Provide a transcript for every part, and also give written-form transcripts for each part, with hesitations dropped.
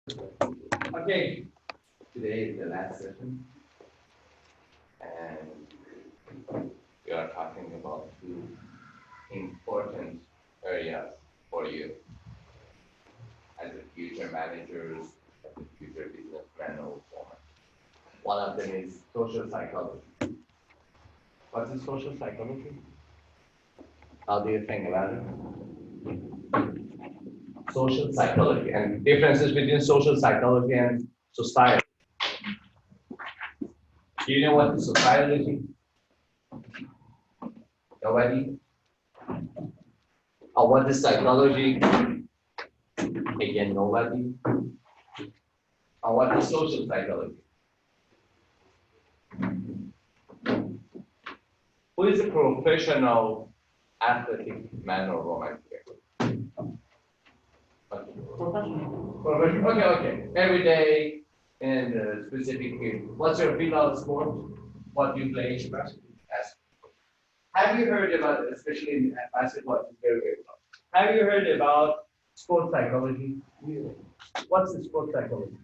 Okay, today is the last session, and we are talking about two important areas for you as a future managers, as a future businessman or woman. One of them is social psychology. What is social psychology? How do you think about it? Social psychology and differences between social psychology and society. Do you know what is sociology? Nobody? Or what is psychology? Again, nobody. Or what is social psychology? Who is a professional athletic man or woman here? Professional. Okay. Every day in a specific field. What's your field of sport? What do you play? Basketball. Have you heard about, especially in basketball, it's very, very tough. Have you heard about sports psychology? Yeah. What's the sports psychology?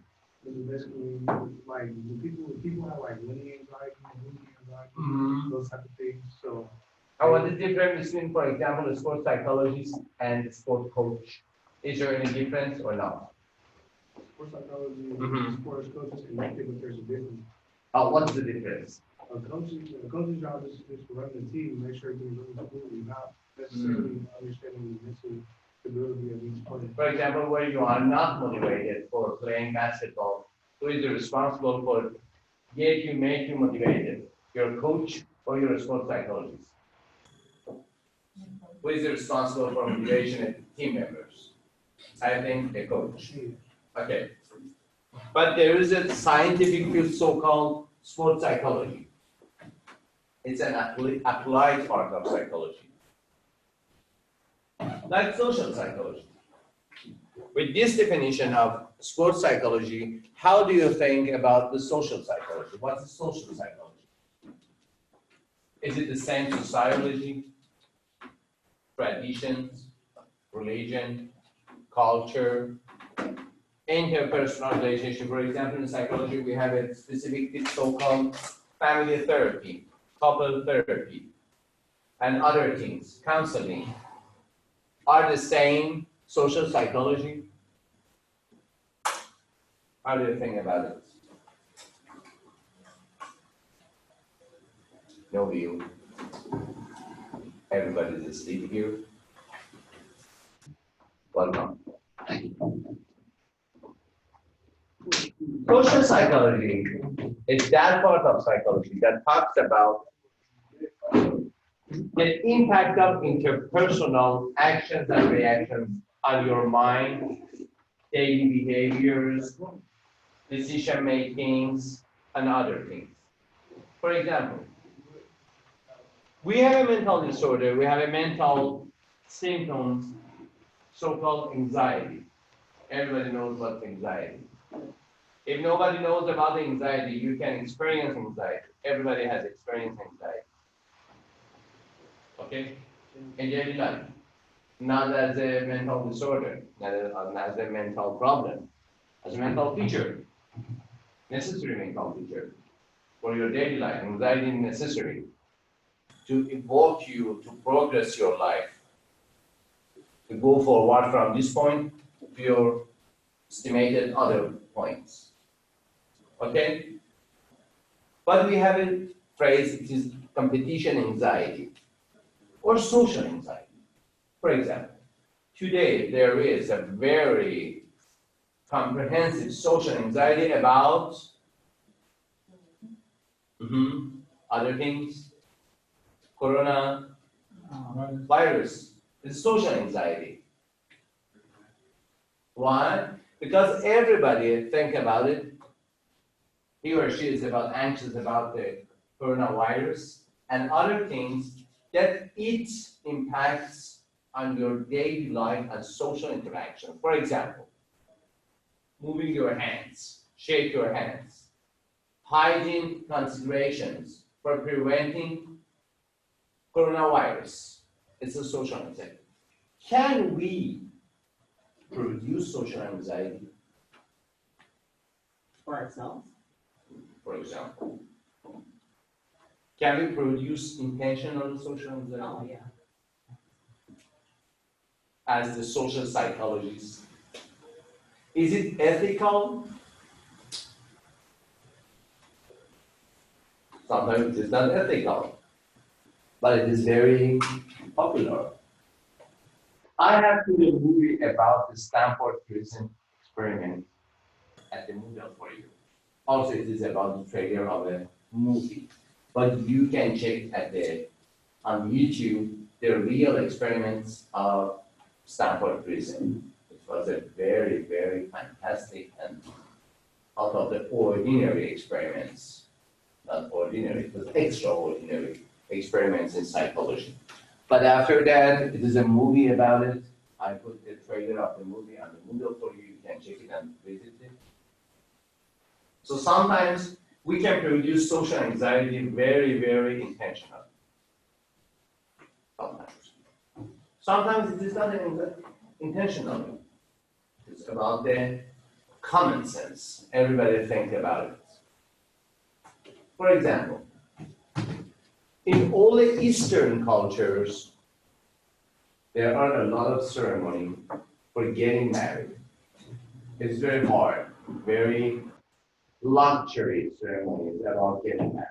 Basically, like people have like winning anxiety, losing anxiety, those type of things. So, And what is the difference between, for example, a sports psychologist and a sport coach? Is there any difference or not? sports psychology, sports coaches connected, but there's a difference. What's the difference? A coach's job is to run the team, make sure everything's running smoothly, not necessarily understanding the mental stability of each player. For example, where you are not motivated for playing basketball, who is responsible for make you motivated? Your coach or your sports psychologist? Who is responsible for motivation of team members? I think the coach. Okay. But there is a scientific field so-called sports psychology. It's an applied part of psychology. Like social psychology. With this definition of sports psychology, how do you think about the social psychology? What's the social psychology? Is it the same sociology, traditions, religion, culture, interpersonal relationship? For example, in psychology, we have a specific so-called family therapy, couple therapy, and other things, counseling, are the same social psychology? How do you think about it? No view. Everybody's asleep here. Welcome. Social psychology is that part of psychology that talks about the impact of interpersonal actions and reactions on your mind, daily behaviors, decision makings, and other things. For example, we have a mental disorder, we have a mental symptoms, so-called anxiety. Everybody knows what's anxiety. If nobody knows about anxiety, you can experience anxiety. Everybody has experienced anxiety. Okay? In daily life. Not as a mental disorder, not as a mental problem, as a mental feature. Necessary mental feature for your daily life. Anxiety is necessary to evoke you to progress your life, to go forward from this point to your estimated other points. Okay? But we have a phrase, it is competition anxiety or social anxiety. For example, today there is a very comprehensive social anxiety about other things. Corona virus is social anxiety. Why? Because everybody think about it. He or she is anxious about the coronavirus and other things that it impacts on your daily life and social interaction. For example, moving your hands, shake your hands, hygiene considerations for preventing coronavirus. It's a social anxiety. Can we produce social anxiety? For ourselves? for example. Can we produce intentional social anxiety? Oh, yeah. As the social psychologist? Is it ethical? Sometimes it is not ethical, but it is very popular. I have seen a movie about the Stanford prison experiment at the Moodle for you. Also, it is about the trailer of a movie, but you can check on YouTube the real experiments of Stanford prison. It was a very, very fantastic and out of the ordinary experiments. Not ordinary, it was extraordinary experiments in psychology. But after that, it is a movie about it. I put the trailer of the movie on the Moodle for you. You can check it and visit it. So sometimes we can produce social anxiety very, very intentional. Sometimes. Sometimes it is not intentional. It's about the common sense. Everybody think about it. For example, in all the Eastern cultures, there are a lot of ceremonies for getting married. It's very hard, very luxury ceremonies about getting married.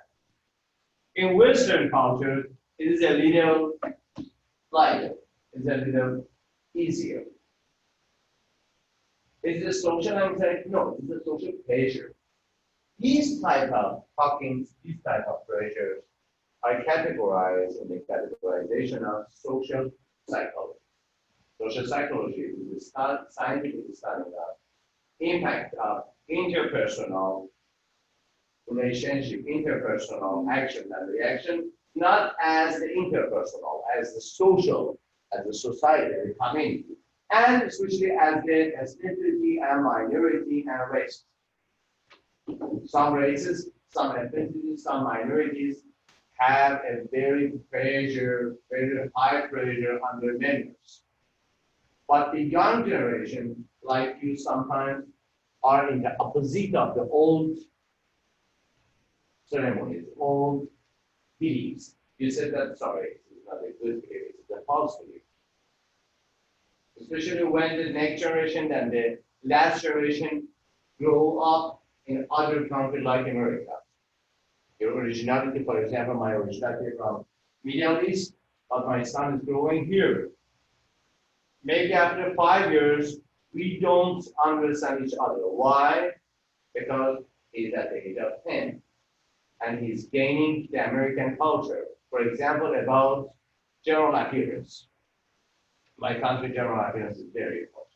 In Western culture, it is a little lighter, it's a little easier. Is it a social anxiety? No, it's a social pleasure. These type of talkings, these type of pressures are categorized in the categorization of social psychology. Social psychology is the scientific study of impact of interpersonal relationship, interpersonal action and reaction, not as the interpersonal, as the social, as the society, the community, and especially as the ethnicity and minority and race. Some races, some ethnicities, some minorities have a very high pressure on their members. But the young generation, like you sometimes, are in the opposite of the old ceremonies, old beliefs. You said that, sorry, it's not a good belief, it's a false belief. Especially when the next generation and the last generation grow up in other countries like America. Your originality, for example, my originality from Middle East, but my son is growing here. Maybe after 5 years, we don't understand each other. Why? Because he's at the age of 10 and he's gaining the American culture. For example, about general appearance. My country, general appearance is very important.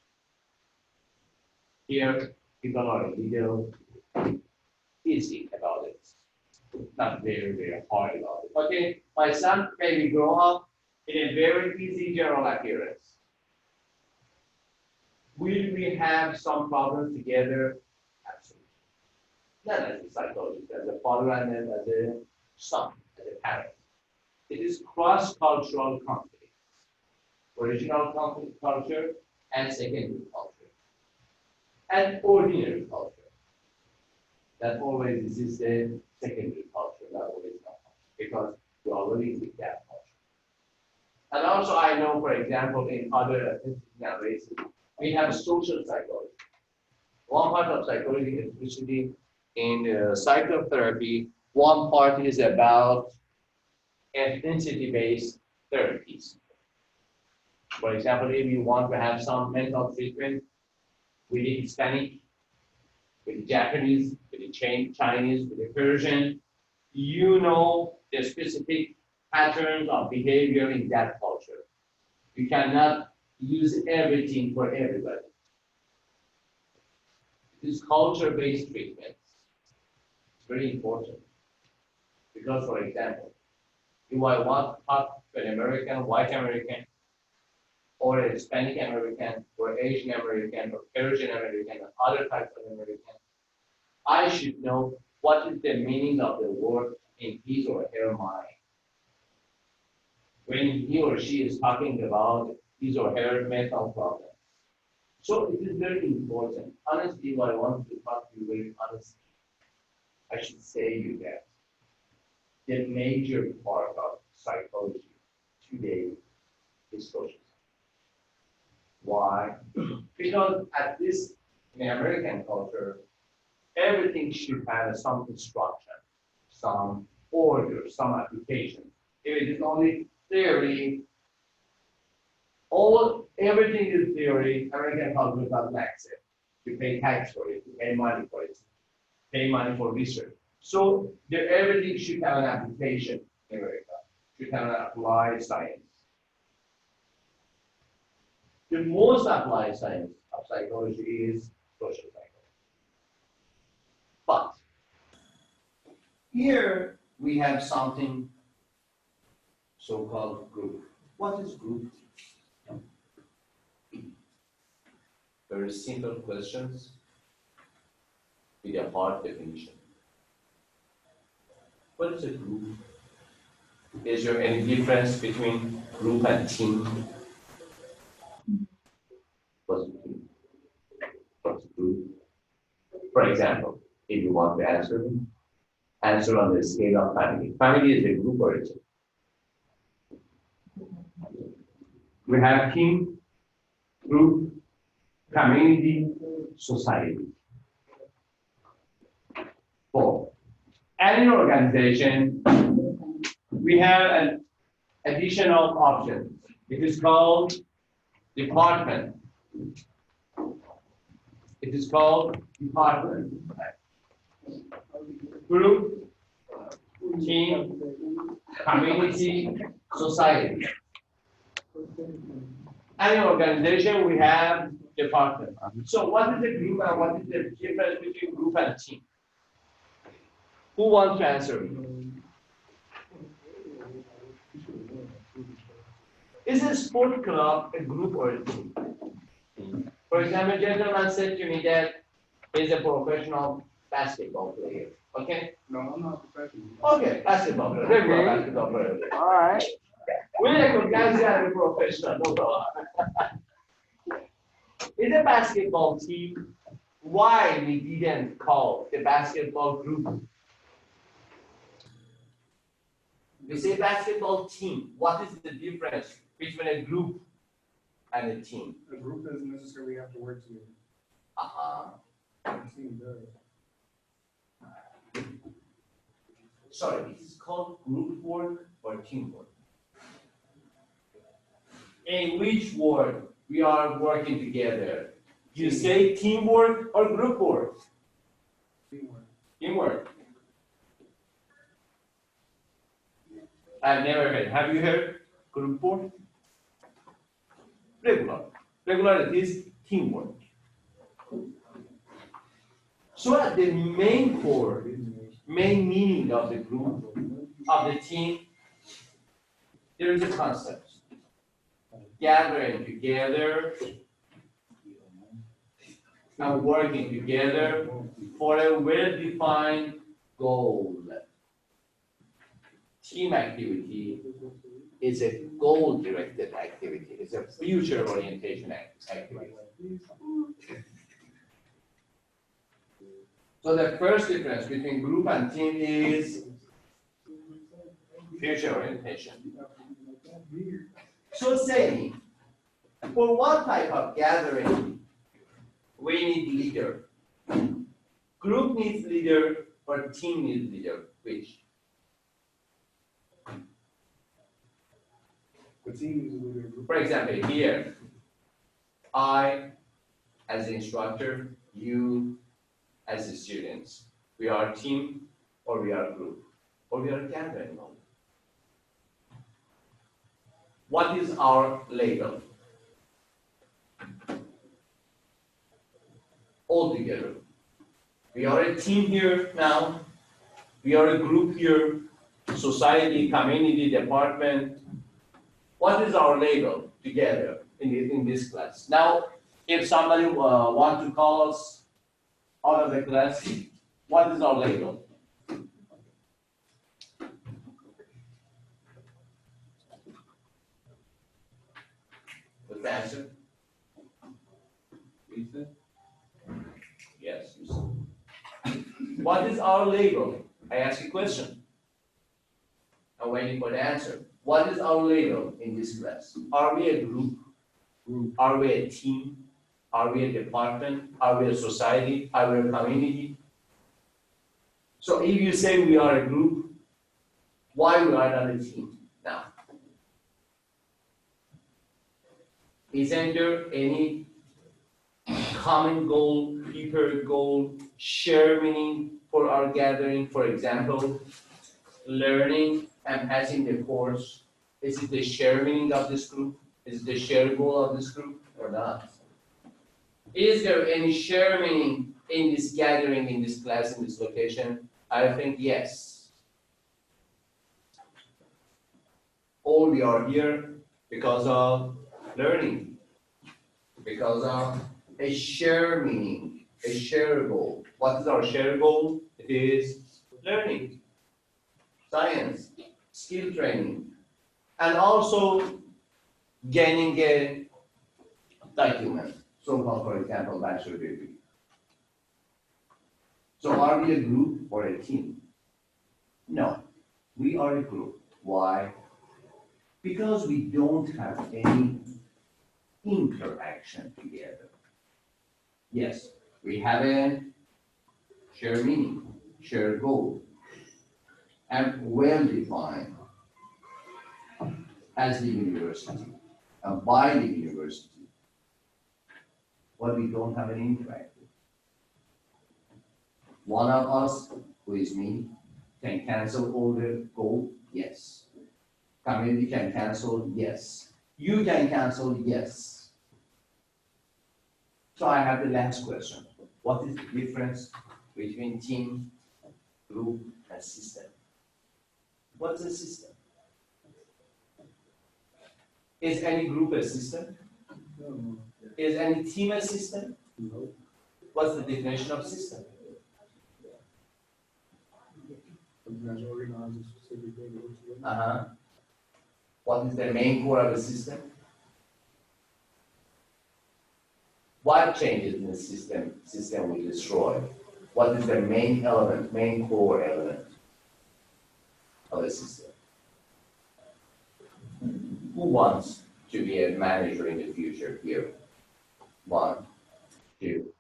Here, people are a little easy about it. Not very, very hard about it. Okay, my son maybe grow up in a very easy general appearance. Will we have some problems together? Absolutely. Not as a psychologist, as a father and as a son, as a parent. It is cross-cultural conflict. Original culture and secondary culture. And ordinary culture. That always exists the secondary culture, not original culture, because we already with that culture. And also I know, for example, in other ethnicities and races, we have social psychology. One part of psychology, especially in psychotherapy, one part is about ethnicity-based therapies. For example, if you want to have some mental treatment with the Hispanic, with the Japanese, with the Chinese, with the Persian, you know the specific patterns of behavior in that culture. You cannot use everything for everybody. It is culture-based treatment. It's very important. Because, for example, if I want to talk to an American, white American, or a Hispanic American, or Asian American, or Persian American, or other types of American, I should know what is the meaning of the word in his or her mind. When he or she is talking about his or her mental problems. So it is very important. Honestly, what I want to talk to you very honestly, I should say you that the major part of psychology today is social science. Why? Because at this, in American culture, everything should have some instruction, some order, some application. If it is only theory, everything is theory, American culture doesn't accept. You pay tax for it, you pay money for it, pay money for research. So everything should have an application in America, should have an applied science. The most applied science of psychology is social psychology. But here we have something so-called group. What is group? Very simple questions with a hard definition. What is a group? Is there any difference between group and team? What's a team? What's a group? For example, if you want to answer on the scale of family. Family is a group or a team. We have team, group, community, society. For any organization, we have an additional option. It is called department. It is called department. Group, team, community, society. Any organization, we have department. So what is the group and what is the difference between group and team? Who wants to answer me? Is a sport club a group or a team? For example, a gentleman said to me that he's a professional basketball player. Okay? No, I'm not professional. Okay, basketball player, regular basketball player. All right. We recognize you as a professional, no problem. In the basketball team, why we didn't call the basketball group? We say basketball team. What is the difference between a group and a team? A group doesn't necessarily have to work together. Uh-huh. A team does. Sorry, it is called group work or teamwork. In which word we are working together? You say teamwork or group work? Teamwork. Teamwork. I've never heard. Have you heard group work? Regular. Regular is teamwork. So at the main core, main meaning of the group, of the team, there is a concept. Gathering together and working together for a well-defined goal. Team activity is a goal-directed activity. It's a future orientation activity. So the first difference between group and team is future orientation. So say, for what type of gathering, we need leader. Group needs leader, or team needs leader. Which? The team is a leader group. For example, here, I, as the instructor, you, as the students, we are a team, or we are a group, or we are a gathering. What is our label? All together. We are a team here now. We are a group here. Society, community, department. What is our label together in this class? Now, if somebody wants to call us out of the class, what is our label? What's the answer? Yes. What is our label? I ask you a question. I'm waiting for the answer. What is our label in this class? Are we a group? Are we a team? Are we a department? Are we a society? Are we a community? So if you say we are a group, why we are not a team? Now, isn't there any common goal, deeper goal, share meaning for our gathering? For example, learning and passing the course. Is it the share meaning of this group? Is it the share goal of this group or not? Is there any share meaning in this gathering, in this class, in this location? I think yes. All we are here because of learning, because of a share meaning, a share goal. What is our share goal? It is learning, science, skill training, and also gaining a document, so-called, for example, bachelor degree. So are we a group or a team? No, we are a group. Why? Because we don't have any interaction together. Yes, we have a shared meaning, shared goal, and well-defined as the university, and by the university, but we don't have an interaction. One of us, who is me, can cancel all the goal, yes. Community can cancel, yes. You can cancel, yes. So I have the last question. What is the difference between team, group, and system? What's a system? Is any group a system? No. Is any team a system? No. What's the definition of system? Something that's organized a specific way to work together. Uh-huh. What is the main core of a system? What changes in the system we destroy? What is the main element, main core element of a system? Who wants to be a manager in the future here? 1, 2,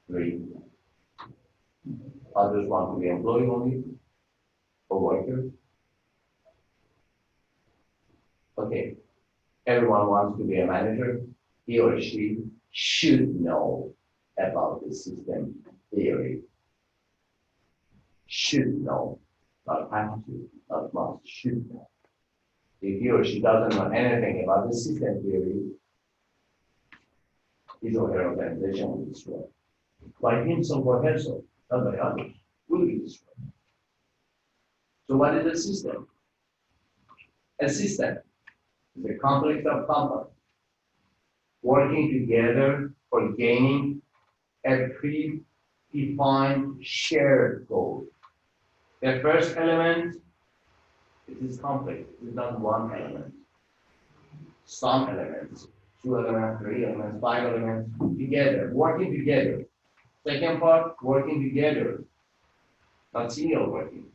3. Others want to be employee only or worker? Okay, everyone wants to be a manager. He or she should know about the system theory. Should know, not have to, not must, should know. If he or she doesn't know anything about the system theory, his or her organization will be destroyed. By himself or herself, not by others, will be destroyed. So what is a system? A system is a complex of components working together for gaining a predefined shared goal. The first element, it is complex, it is not one element. Some elements, 2 elements, 3 elements, 5 elements, together, working together. Second part, working together, not single working.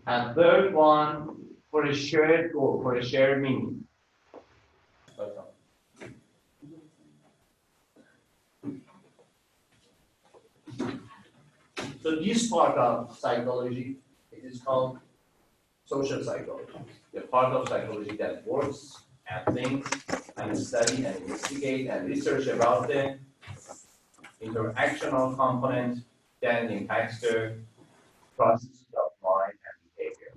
And third one, for a shared goal, for a shared meaning. So this part of psychology, it is called social psychology. The part of psychology that works and thinks and study and investigate and research about the interactional component that impacts the processes of mind and behavior.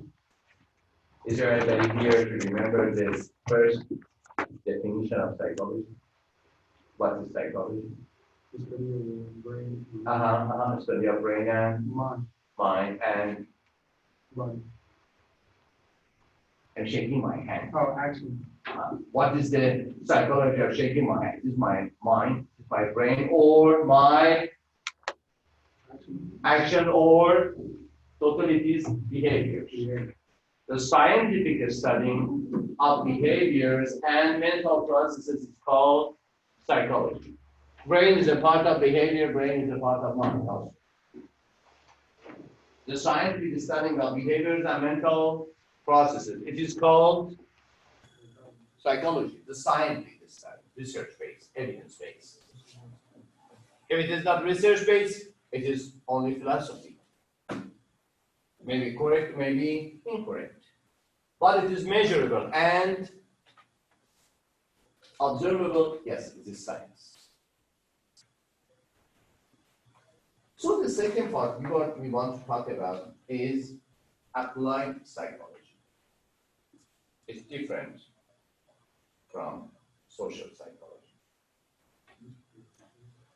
Is there anybody here to remember this first definition of psychology? What is psychology? The study of the brain. Study of brain and Mind. mind and Body. I'm shaking my hand. Oh, actually. What is the psychology of shaking my hand? Is my mind, is my brain, or my action, or totally it is behaviors? Yeah. The scientific studying of behaviors and mental processes is called psychology. Brain is a part of behavior, brain is a part of mind also. The scientific studying of behaviors and mental processes. It is called psychology, the scientific study, research-based, evidence-based. If it is not research-based, it is only philosophy. Maybe correct, maybe incorrect. But it is measurable and observable. Yes, it is science. So the second part we want to talk about is applied psychology. It's different from social psychology.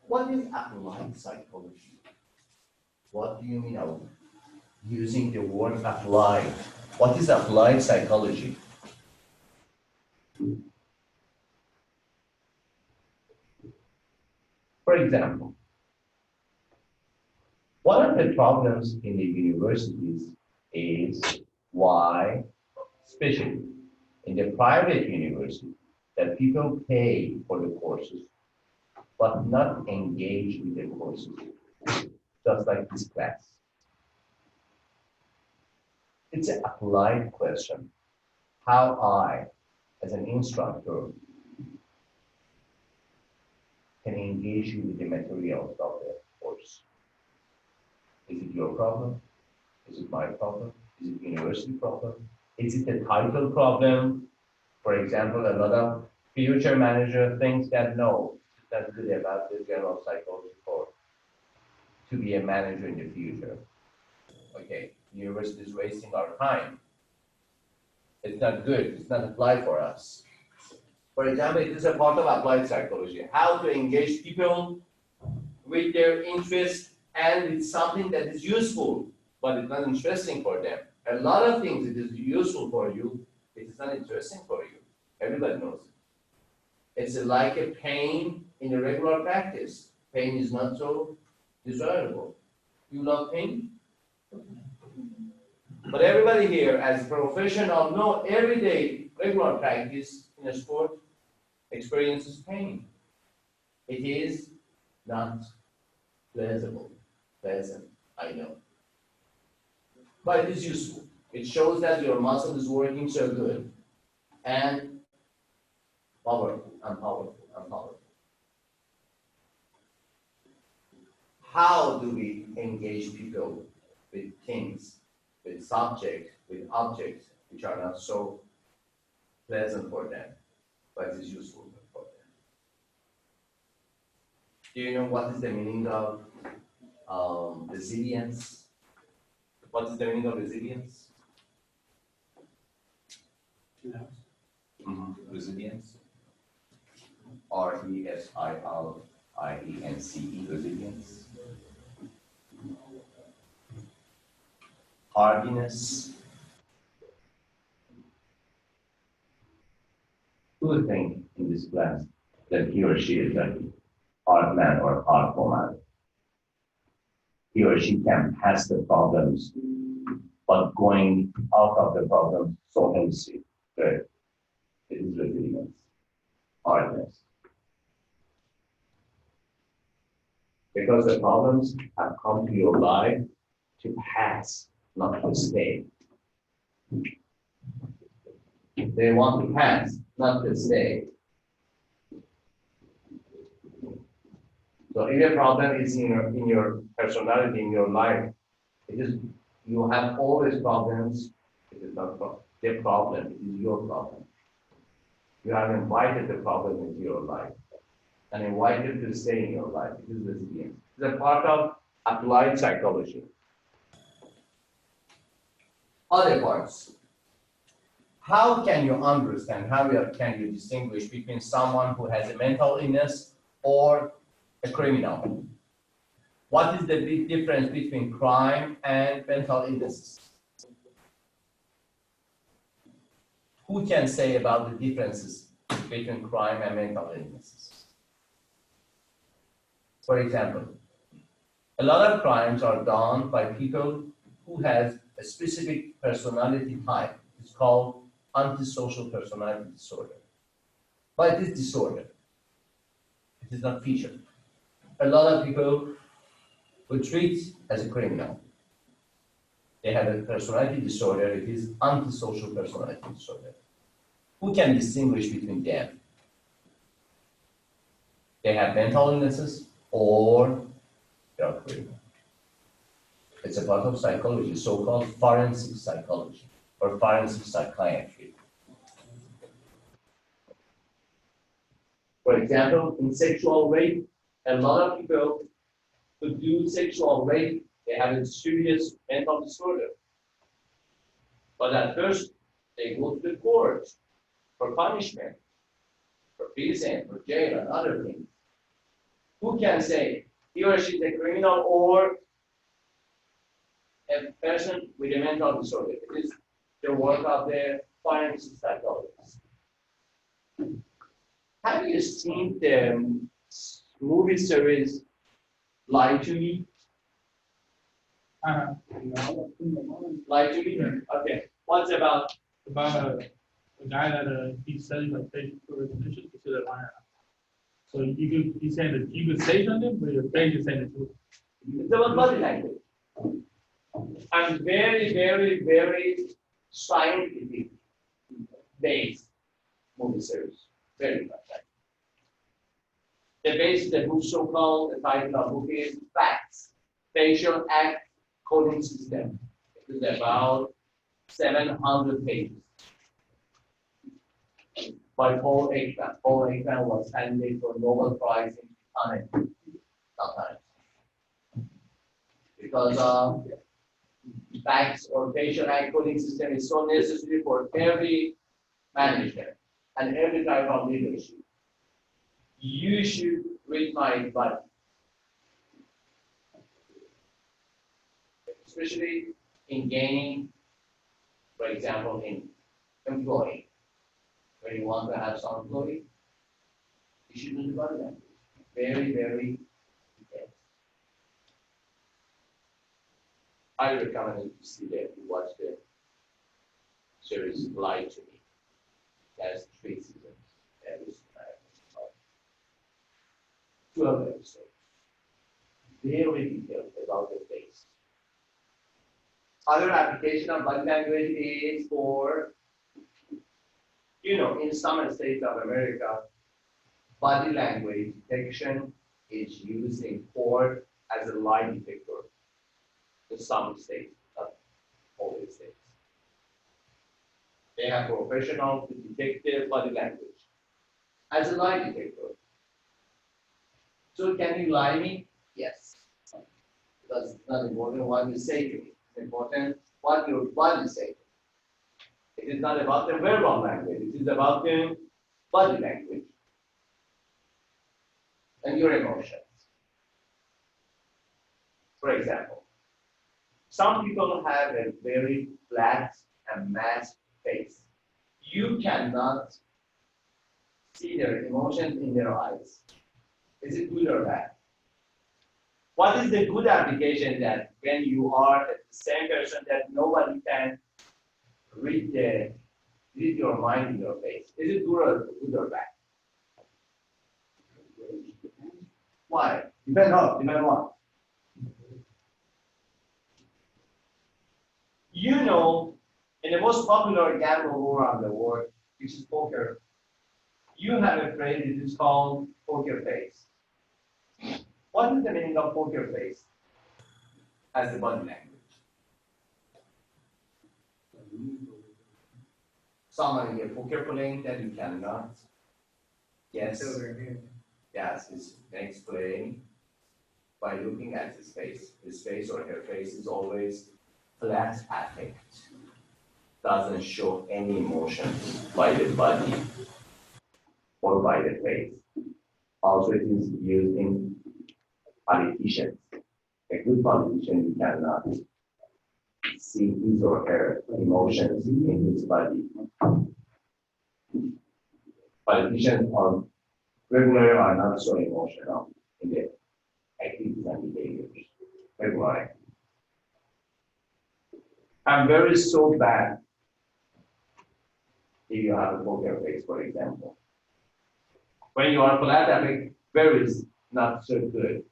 What is applied psychology? What do you mean of using the word applied? What is applied psychology? For example, one of the problems in the universities is why, especially in the private university, that people pay for the courses, but not engage with the courses, just like this class. It's an applied question. How I, as an instructor, can engage you with the materials of the course. Is it your problem? Is it my problem? Is it university problem? Is it the title problem? For example, a lot of future manager thinks that no, that's good about the general psychology course to be a manager in the future. Okay, the university is wasting our time. It's not good, it's not applied for us. For example, it is a part of applied psychology, how to engage people with their interest and with something that is useful, but it's not interesting for them. A lot of things it is useful for you, it is not interesting for you. Everybody knows it. It's like a pain in a regular practice. Pain is not so desirable. You love pain? But everybody here, as a professional, know every day regular practice in a sport experiences pain. It is not pleasant, I know. But it is useful. It shows that your muscle is working so good and powerful. How do we engage people with things, with subjects, with objects which are not so pleasant for them, but is useful for them? Do you know what is the meaning of resilience? What is the meaning of resilience? Resilience. RESILIENCE, resilience. Hardiness. Who would think in this class that he or she is a hard man or hard woman? He or she can pass the problems, but going out of the problem so easy. Good. It is resilience, hardness. Because the problems have come to your life to pass, not to stay. They want to pass, not to stay. So if a problem is in your personality, in your life, it is you have all these problems. It is not the problem, it is your problem. You have invited the problem into your life and invited to stay in your life. It is resilience. It's a part of applied psychology. Other parts. How can you understand, can you distinguish between someone who has a mental illness or a criminal? What is the big difference between crime and mental illnesses? Who can say about the differences between crime and mental illnesses? For example, a lot of crimes are done by people who have a specific personality type. It's called antisocial personality disorder. But it is disorder. It is not feature. a lot of people who treat as a criminal. They have a personality disorder. It is antisocial personality disorder. Who can distinguish between them? They have mental illnesses or they are criminal. It's a part of psychology, so-called forensic psychology or forensic psychiatry. For example, in sexual rape, a lot of people who do sexual rape, they have a serious mental disorder. But at first, they go to the court for punishment, for prison, for jail, and other things. Who can say he or she is a criminal or a person with a mental disorder? It is the work of the forensic psychologist. Have you seen the movie series Lie to Me? Lie to Me? Okay. What's about? About a guy that he studies like facial recognition, he said a liar. So he's saying that you could say something, but your face is saying the truth. It's about body language. And very, very, very scientific based movie series. Very much. The base of the book, so-called, the title of the book is Facts, Facial Act Coding System. It is about 700 pages. By Paul Ekman. Paul Ekman was candidate for Nobel Prize in Economics sometimes. Because facts or facial act coding system is so necessary for every management and every type of leadership. You should read my advice, especially in gaining, for example, in employee. When you want to have some employee, you should know the body language. Very, very detailed. I recommend you to see that you watch the series Lie to Me. That's 3 seasons. Every 12 episodes. Very detailed about the face. Other application of body language is for, in some states of America, body language detection is used in court as a lie detector. In some states, not all the states. They have professionals to detect their body language as a lie detector. So can you lie me? Yes. Because it's not important what you say to me. It's important what your body says. It is not about the verbal language. It is about the body language and your emotions. For example, some people have a very flat and masked face. You cannot see their emotions in their eyes. Is it good or bad? What is the good application that when you are the same person that nobody can read your mind in your face? Is it good or bad? Why? Depend what? In the most popular gamble around the world, which is poker, you have a phrase that is called poker face. What is the meaning of poker face as the body language? Someone in a poker playing that you cannot guess. Yes, it's explained by looking at his face. His face or her face is always flat affect. Doesn't show any emotions by the body or by the face. Also, it is used in politicians. A good politician, you cannot see his or her emotions in his body. Politicians regularly are not so emotional in their activities and behaviors. Regularly. I'm very so bad if you have a poker face, for example. When you are flat, very not so good,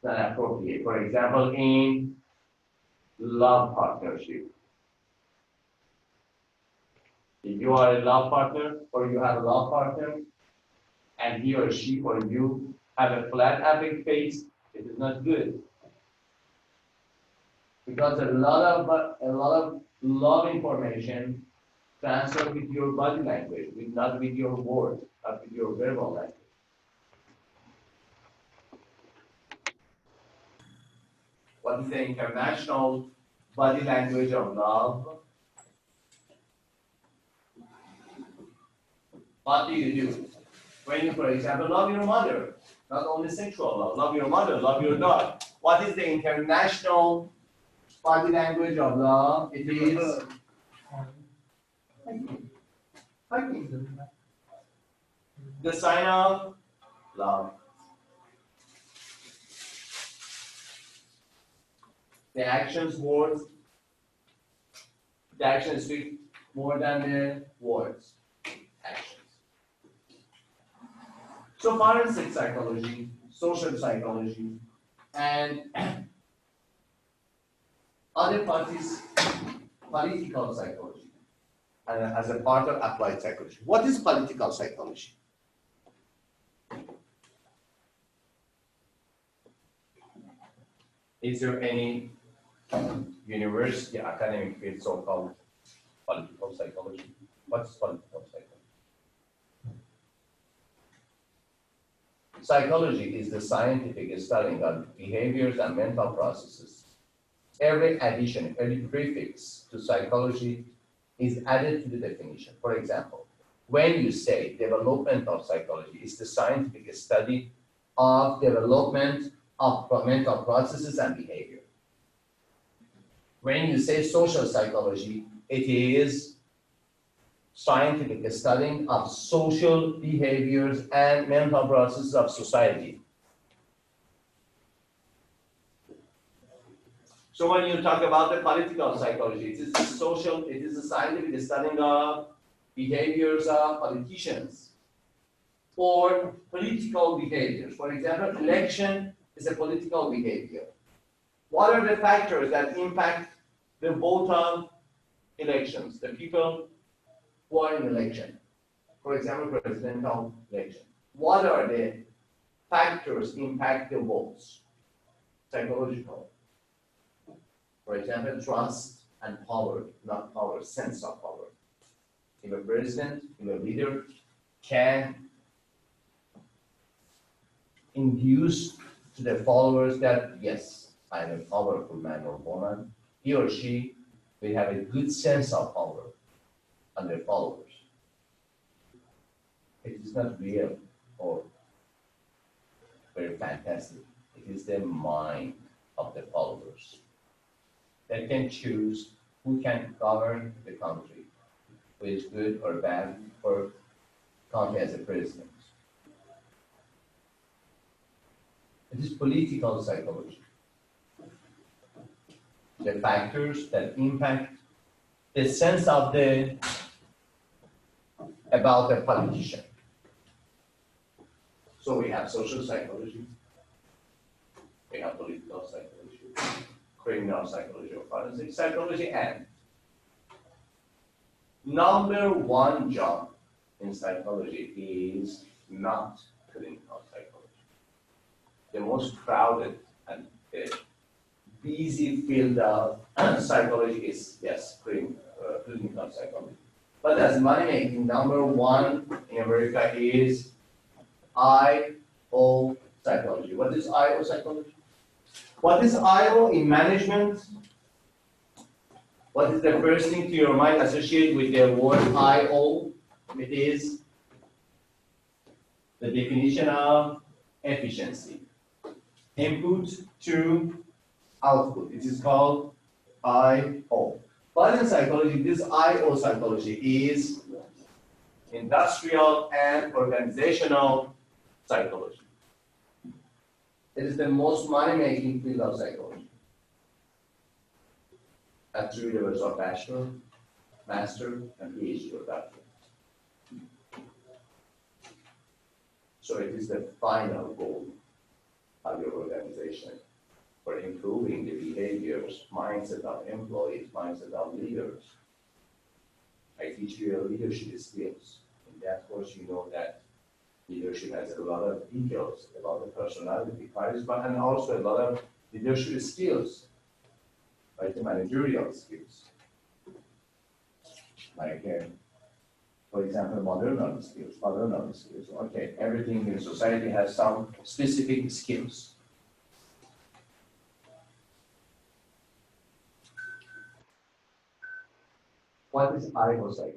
not appropriate. For example, in love partnership. If you are a love partner or you have a love partner and he or she or you have a flat average face, it is not good. Because a lot of love information transfer with your body language, not with your words, not with your verbal language. What is the international body language of love? What do you do? When you, for example, love your mother, not only sexual love your mother, love your dog. What is the international body language of love? It is hugging. The sign of love. The actions, words, the actions speak more than the words. Actions. So forensic psychology, social psychology, and other parties, political psychology, as a part of applied psychology. What is political psychology? Is there any university academic field so-called political psychology? What's political psychology? Psychology is the scientific studying of behaviors and mental processes. Every addition, every prefix to psychology is added to the definition. For example, when you say developmental psychology, it's the scientific study of development of mental processes and behavior. When you say social psychology, it is scientific studying of social behaviors and mental processes of society. So when you talk about the political psychology, it is the scientific studying of behaviors of politicians or political behaviors. For example, election is a political behavior. What are the factors that impact the vote of elections, the people who are in election? For example, presidential election. What are the factors impact the votes? Psychological. For example, trust and power, not power, sense of power. If a president, if a leader can induce to the followers that, yes, I am a powerful man or woman, he or she will have a good sense of power on their followers. It is not real or very fantastic. It is the mind of the followers. They can choose who can govern the country, who is good or bad for country as a president. It is political psychology. The factors that impact the sense of about a politician. So we have social psychology, we have political psychology, criminal psychology or forensic psychology, and number one job in psychology is not clinical psychology. The most crowded and busy field of psychology is, yes, clinical psychology. But as money making, number one in America is IO psychology. What is IO psychology? What is IO in management? What is the first thing to your mind associated with the word IO? It is the definition of efficiency. Input to output. It is called IO. But in psychology, this IO psychology is industrial and organizational psychology. It is the most money-making field of psychology. At 3 levels of bachelor, master, and PhD or doctorate. So it is the final goal of your organization for improving the behaviors, mindset of employees, mindset of leaders. I teach you your leadership skills. In that course, you know that leadership has a lot of details, a lot of personality, charisma, and also a lot of leadership skills, like the managerial skills. Like, for example, modernal skills. Okay, everything in society has some specific skills. What is psychology?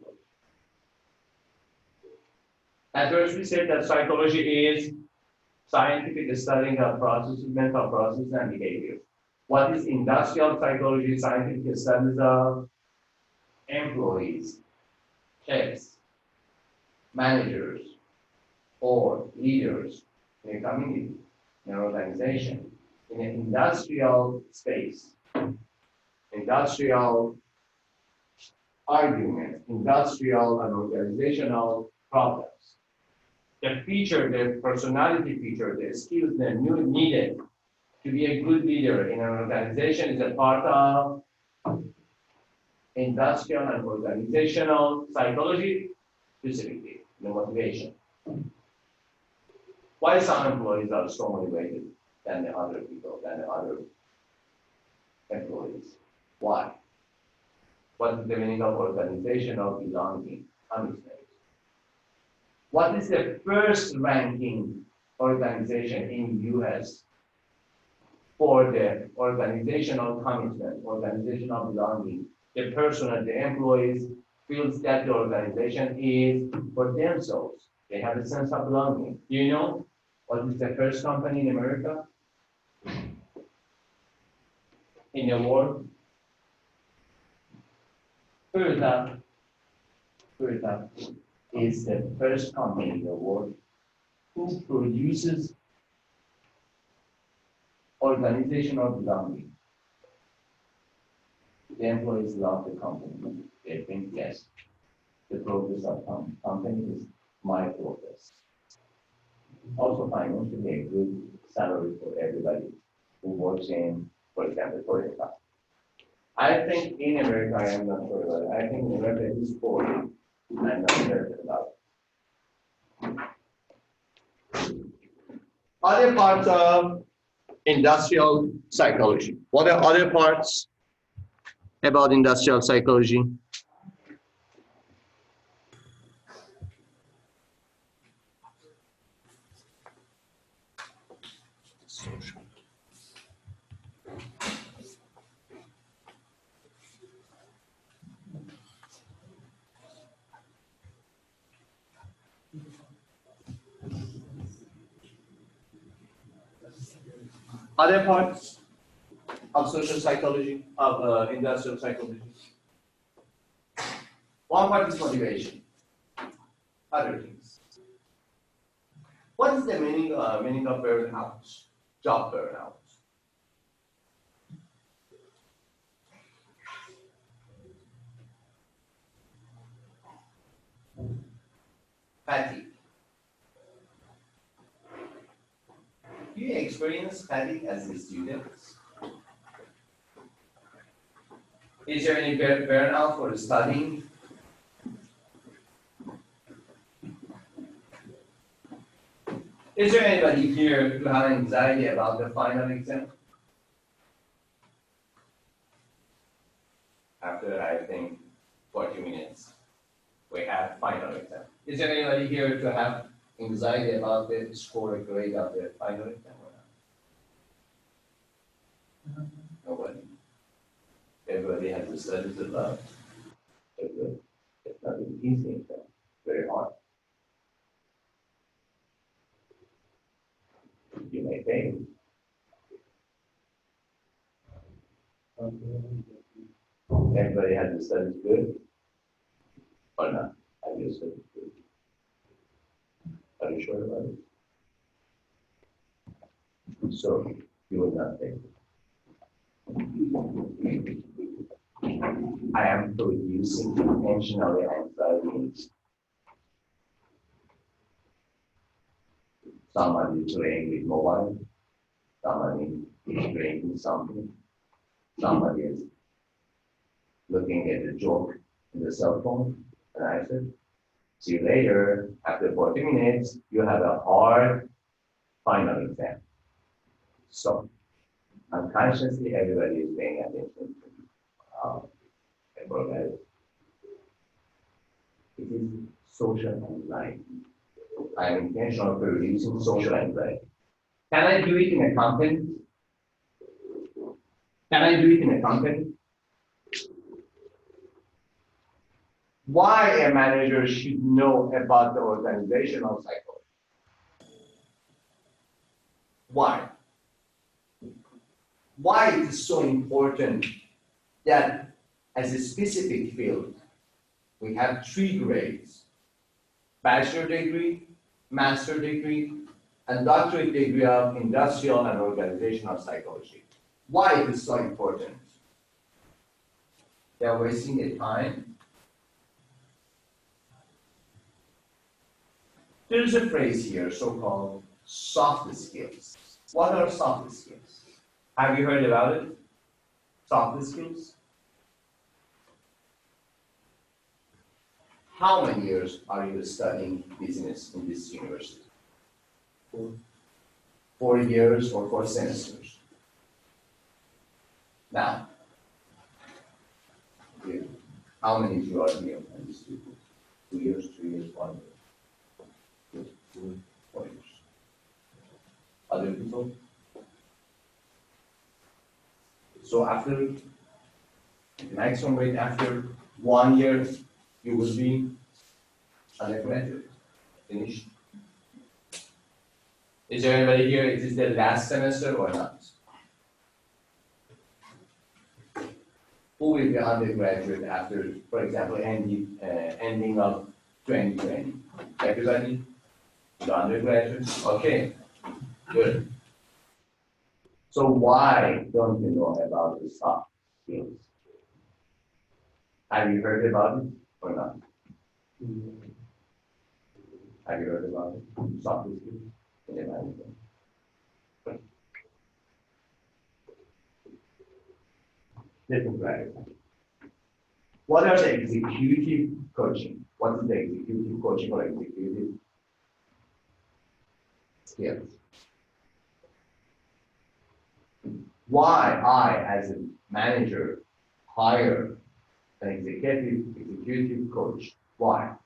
At first, we said that psychology is scientific studying of processes, mental processes, and behavior. What is industrial psychology? Scientific studies of employees, chefs, managers, or leaders in a community, in an organization, in an industrial space, industrial argument, industrial and organizational problems. The feature, the personality feature, the skills that are needed to be a good leader in an organization is a part of industrial and organizational psychology, specifically the motivation. Why some employees are so motivated than the other people, than the other employees? Why? What is the meaning of organizational belonging? Commitment. What is the first ranking organization in US for the organizational commitment, organizational belonging? The person, the employees feels that the organization is for themselves. They have a sense of belonging. Do you know what is the first company in America? In the world? Toyota is the first company in the world who produces organizational belonging. The employees love the company. They think, yes, the progress of the company is my progress. Also financially a good salary for everybody who works in, for example, Toyota. I think in America, I am not sure about it. I think in America it is 40. I'm not certain about it. Other parts of industrial psychology. What are other parts about industrial psychology? Social. Other parts of social psychology, of industrial psychology. One part is motivation. Other things. What is the meaning of burnout? Job burnout. Fatigue. Do you experience fatigue as a student? Is there any burnout for studying? Is there anybody here who has anxiety about the final exam? After, I think, 40 minutes, we have final exam. Is there anybody here to have anxiety about the score or grade of the final exam or not? Nobody. Everybody has to study to love. It's not an easy exam, very hard. You may fail. Everybody has to study good or not? Have you studied good? Are you sure about it? So you will not fail. I am producing intentionally anxiety. Somebody is playing with mobile, somebody is drinking something, somebody is looking at the joke in the cell phone, and I said, see you later. After 40 minutes, you have a hard final exam. So, unconsciously, everybody is paying attention to that. It is social anxiety. I am intentional for reducing social anxiety. Can I do it in a company? Can I do it in a company? Why a manager should know about the organizational psychology? Why? Why it is so important that as a specific field, we have 3 grades: bachelor degree, master degree, and doctorate degree of industrial and organizational psychology. Why it is so important? They are wasting their time. There's a phrase here, so-called soft skills. What are soft skills? Have you heard about it? Soft skills? How many years are you studying business in this university? 4 years or 4 semesters? Now, how many of you are here? 2 years, 3 years, 1 year? 4 years. Other people? So after, maximum rate after 1 year, you will be undergraduate, finished. Is there anybody here, is this the last semester or not? Who will be undergraduate after, for example, ending of 2020? Everybody? The undergraduate? Okay, good. So why don't you know about the soft skills? Have you heard about it or not? Have you heard about it? Soft skills in the management. Let me clarify. What are the executive coaching? What is the executive coaching or executive skills? Why I, as a manager, hire an executive coach? Why?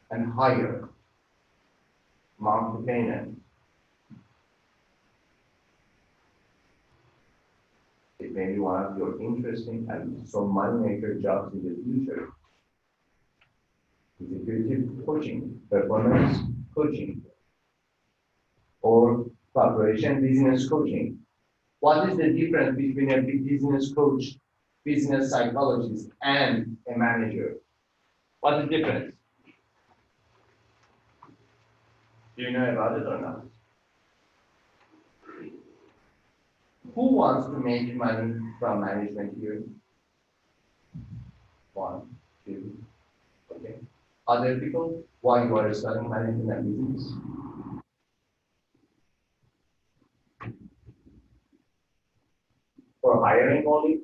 And hire Mark Buchanan. It may be one of your interesting and some money maker jobs in the future. Executive coaching, performance coaching, or corporation business coaching. What is the difference between a business coach, business psychologist, and a manager? What's the difference? Do you know about it or not? Who wants to make money from management here? 1, 2, okay. Other people, why you are studying management and business? For hiring only?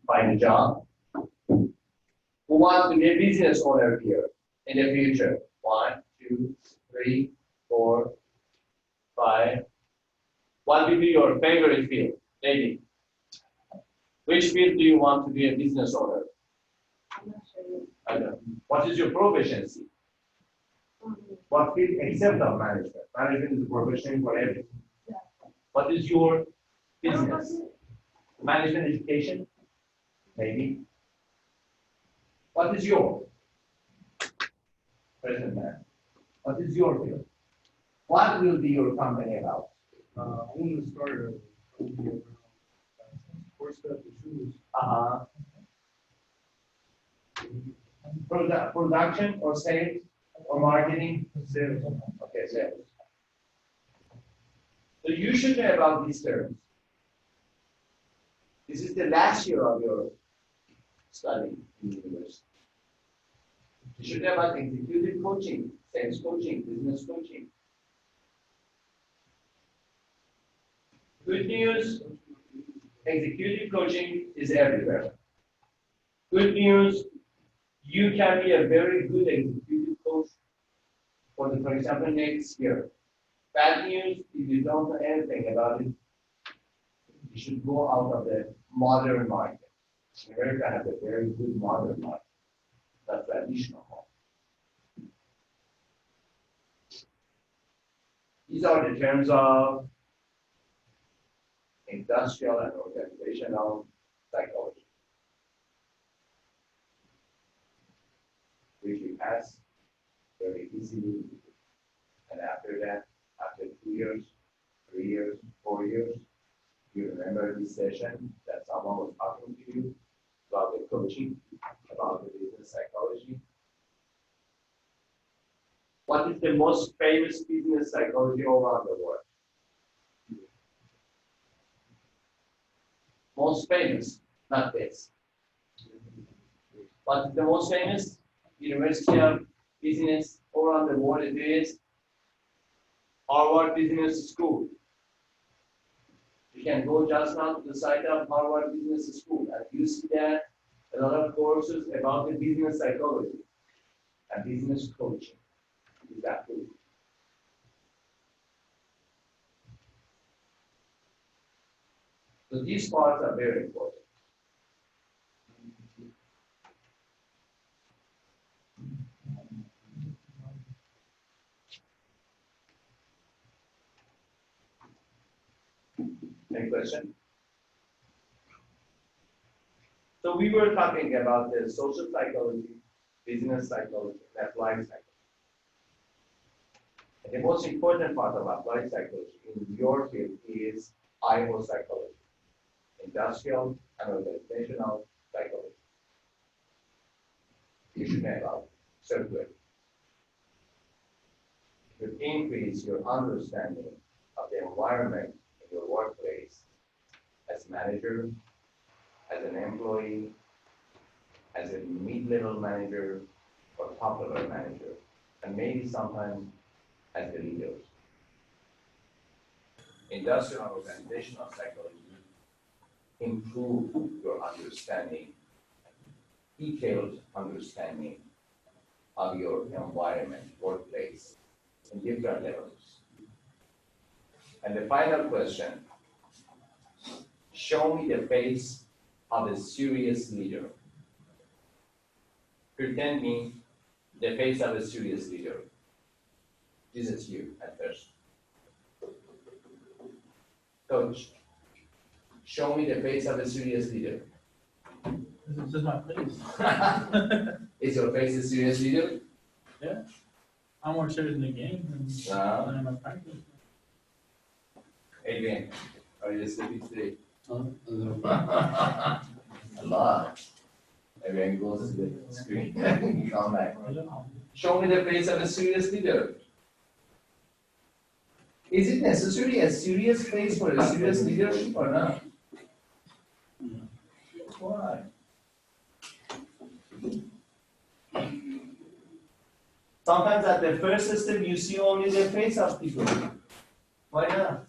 Find a job? Who wants to be a business owner here in the future? 1, 2, 3, 4, 5. What will be your favorite field, lady? Which field do you want to be a business owner? I'm not sure. I don't know. What is your proficiency? What field except of management? Management is a profession for everything. What is your business? Management education? Maybe. What is your present man? What is your field? What will be your company about? I want to start a sports stuff and shoes. Production or sales or marketing? Sales. Okay, sales. So you should know about these terms. This is the last year of your study in the university. You should know about executive coaching, sales coaching, business coaching. Good news, executive coaching is everywhere. Good news, you can be a very good executive coach for example, next year. Bad news, if you don't know anything about it, you should go out of the modern market. America has a very good modern market, not traditional one. These are the terms of industrial and organizational psychology, which we pass very easily. And after that, after 2 years, 3 years, 4 years, you remember this session that someone was talking to you about the coaching, about the business psychology. What is the most famous business psychology all around the world? Most famous, not this. What is the most famous? University of Business all around the world, it is Harvard Business School. You can go just now to the site of Harvard Business School and you see that a lot of courses about the business psychology and business coaching. Exactly. So these parts are very important. Any question? So we were talking about the social psychology, business psychology, and applied psychology. And the most important part of applied psychology in your field is IO psychology, industrial and organizational psychology. You should know about circular. It will increase your understanding of the environment in your workplace as manager, as an employee, as a mid-level manager or top-level manager, and maybe sometimes as the leaders. Industrial and organizational psychology improve your understanding, detailed understanding of your environment, workplace, in different levels. And the final question, show me the face of a serious leader. Pretend me the face of a serious leader. This is you at first. Coach, show me the face of a serious leader. This is just my face. Is your face a serious leader? Yeah. I'm more serious in the game than in my practice. Adrian, are you sleeping today? A little bit. A lot. Adrian goes to the screen. Come back. Show me the face of a serious leader. Is it necessary a serious face for a serious leadership or not? Why? Sometimes at the first step you see only the face of people. Why not?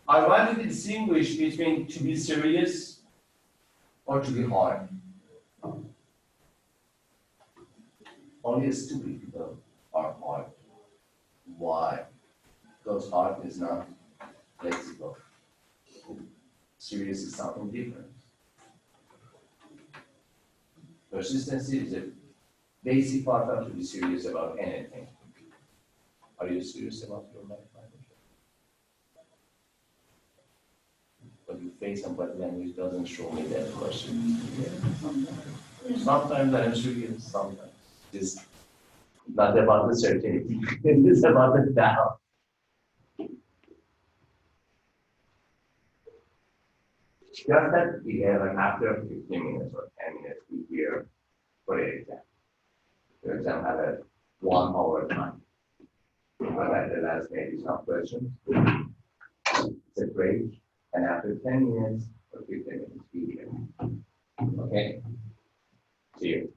I want to distinguish between to be serious or to be hard. Only stupid people are hard. Why? Because hard is not flexible. Serious is something different. Persistency is a basic part of to be serious about anything. Are you serious about your life? But you face somebody language doesn't show me that question. Sometimes I'm serious, sometimes. It's not about the certainty, it's about the doubt. Just that we have like after 15 minutes or 10 minutes, we hear for an exam. For example, have a 1 hour time. But at the last maybe some questions. It's a break, and after 10 minutes or 15 minutes, we hear. Okay? here.